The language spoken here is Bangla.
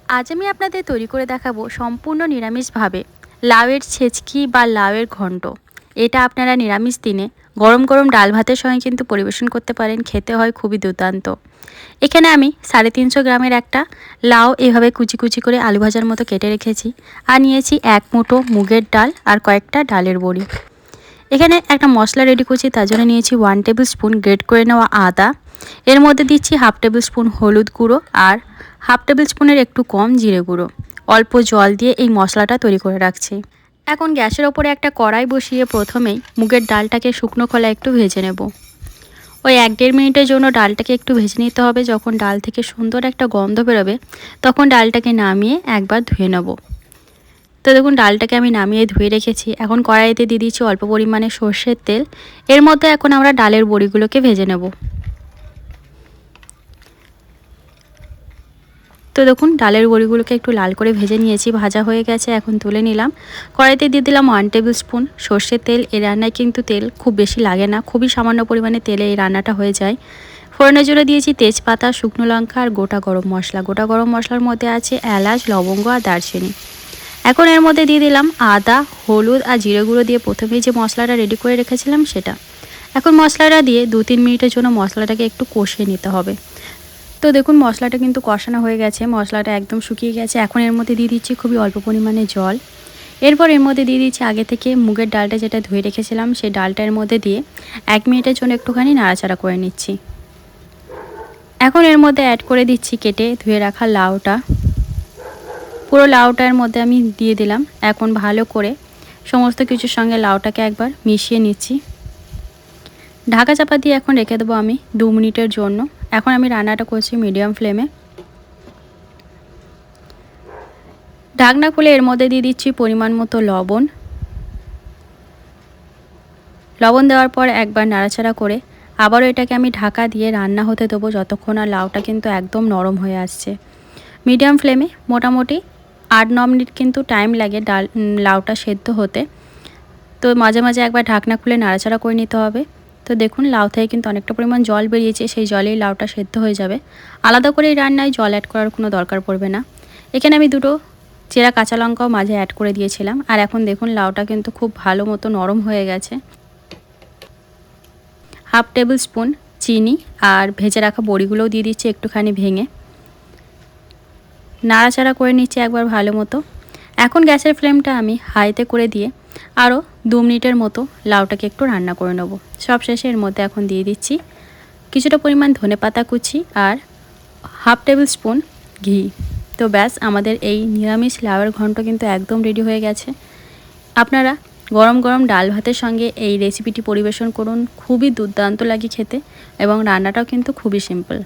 আজ আমি আপনাদের তৈরি করে দেখাবো সম্পূর্ণ নিরামিষভাবে লাউয়ের ছেচকি বা লাউয়ের ঘন্ট। এটা আপনারা নিরামিষ দিনে গরম গরম ডাল ভাতের সঙ্গে কিন্তু পরিবেশন করতে পারেন, খেতে হয় খুবই দুর্দান্ত। এখানে আমি 350 গ্রামের একটা লাউ এভাবে কুচি কুচি করে আলু ভাজার মতো কেটে রেখেছি, আর নিয়েছি 1 মুঠো মুগের ডাল আর কয়েকটা ডালের বড়ি। এখানে একটা মশলা রেডি করছি, তার জন্য নিয়েছি 1 টেবিল স্পুন গ্রেট করে নেওয়া আদা। এর মধ্যে দিচ্ছি 1/2 টেবিল স্পুন হলুদ গুঁড়ো আর 1/2 টেবিল স্পুনের একটু কম জিরে গুঁড়ো। অল্প জল দিয়ে এই মশলাটা তৈরি করে রাখছি। এখন গ্যাসের ওপরে একটা কড়াই বসিয়ে প্রথমেই মুগের ডালটাকে শুকনো খোলায় একটু ভেজে নেব। ওই 1-1.5 মিনিটের জন্য ডালটাকে একটু ভেজে নিতে হবে। যখন ডাল থেকে সুন্দর একটা গন্ধ বেরোবে তখন ডালটাকে নামিয়ে একবার ধুয়ে নেব। তো দেখুন ডালটাকে আমি নামিয়ে ধুয়ে রেখেছি। এখন কড়াইতে দিয়ে দিচ্ছি অল্প পরিমাণে সর্ষের তেল। এর মধ্যে এখন আমরা ডালের বড়িগুলোকে ভেজে নেব। তো দেখুন ডালের বড়িগুলোকে একটু লাল করে ভেজে নিয়েছি, ভাজা হয়ে গেছে, এখন তুলে নিলাম। কড়াইতে দিয়ে দিলাম 1 টেবিল স্পুন সর্ষের তেল। এই রান্নায় কিন্তু তেল খুব বেশি লাগে না, খুবই সামান্য পরিমাণে তেলে এই রান্নাটা হয়ে যায়। ফোড়নের জন্য দিয়েছি তেজপাতা, শুকনো লঙ্কা আর গোটা গরম মশলা। গোটা গরম মশলার মধ্যে আছে এলাচ, লবঙ্গ আর দারচিনি। এখন এর মধ্যে দিয়ে দিলাম আদা, হলুদ আর জিরে গুঁড়ো দিয়ে প্রথমেই যে মশলাটা রেডি করে রেখেছিলাম সেটা। এখন মশলাটা দিয়ে 2-3 মিনিটের জন্য মশলাটাকে একটু কষিয়ে নিতে হবে। তো দেখুন মশলাটা কিন্তু কষানো হয়ে গেছে, মশলাটা একদম শুকিয়ে গেছে। এখন এর মধ্যে দিয়ে দিচ্ছি খুবই অল্প পরিমাণে জল। এরপর এর মধ্যে দিয়ে দিচ্ছি আগে থেকে মুগের ডালটা যেটা ধুয়ে রেখেছিলাম, সেই ডালটা এর মধ্যে দিয়ে 1 মিনিটের জন্য একটুখানি নাড়াচাড়া করে নিচ্ছি। এখন এর মধ্যে অ্যাড করে দিচ্ছি কেটে ধুয়ে রাখা লাউটা। পুরো লাউটা এর মধ্যে আমি দিয়ে দিলাম। এখন ভালো করে সমস্ত কিছুর সঙ্গে লাউটাকে একবার মিশিয়ে নিচ্ছি। ঢাকা চাপা দিয়ে এখন রেখে দেবো আমি 2 মিনিটের জন্য। এখন আমি রান্নাটা করছি মিডিয়াম ফ্লেমে। ঢাকনা খুলে এর মধ্যে দিয়ে দিচ্ছি পরিমাণ মতো লবণ। লবণ দেওয়ার পর একবার নাড়াচাড়া করে আবারও এটাকে আমি ঢাকা দিয়ে রান্না হতে দেবো যতক্ষণ আর লাউটা কিন্তু একদম নরম হয়ে আসছে। মিডিয়াম ফ্লেমে মোটামুটি 8-9 মিনিট কিন্তু টাইম লাগে লাউটা সেদ্ধ হতে। তো মাঝে মাঝে একবার ঢাকনা খুলে নাড়াচাড়া করে নিতে হবে। তো দেখুন লাউ থেকে কিন্তু অনেকটা পরিমাণ জল বেরিয়েছে, সেই জলেই লাউটা সেদ্ধ হয়ে যাবে। আলাদা করে এই রান্নায় জল অ্যাড করার কোনো দরকার পড়বে না। এখানে আমি 2টো চেরা কাঁচা লঙ্কাও মাঝে অ্যাড করে দিয়েছিলাম। আর এখন দেখুন লাউটা কিন্তু খুব ভালো মতো নরম হয়ে গেছে। 1/2 টেবিল স্পুন চিনি আর ভেজে রাখা বড়িগুলোও দিয়ে দিচ্ছি একটুখানি ভেঙে। নাড়াচাড়া করে নিচ্ছি একবার ভালো মতো। এখন গ্যাসের ফ্লেমটা আমি হাইতে করে দিয়ে আরও 2 মিনিটের মতো লাউটাকে একটু রান্না করে নেব। সবশেষে এর মধ্যে এখন দিয়ে দিচ্ছি কিছুটা পরিমাণ ধনেপাতা কুচি আর 1/2 টেবিল স্পুন ঘি। তো ব্যাস আমাদের এই নিরামিষ লাউয়ের ঘন্ট কিন্তু একদম রেডি হয়ে গেছে। আপনারা গরম গরম ডাল ভাতের সঙ্গে এই রেসিপিটি পরিবেশন করুন, খুবই দুর্দান্ত লাগে খেতে এবং রান্নাটাও কিন্তু খুবই সিম্পল।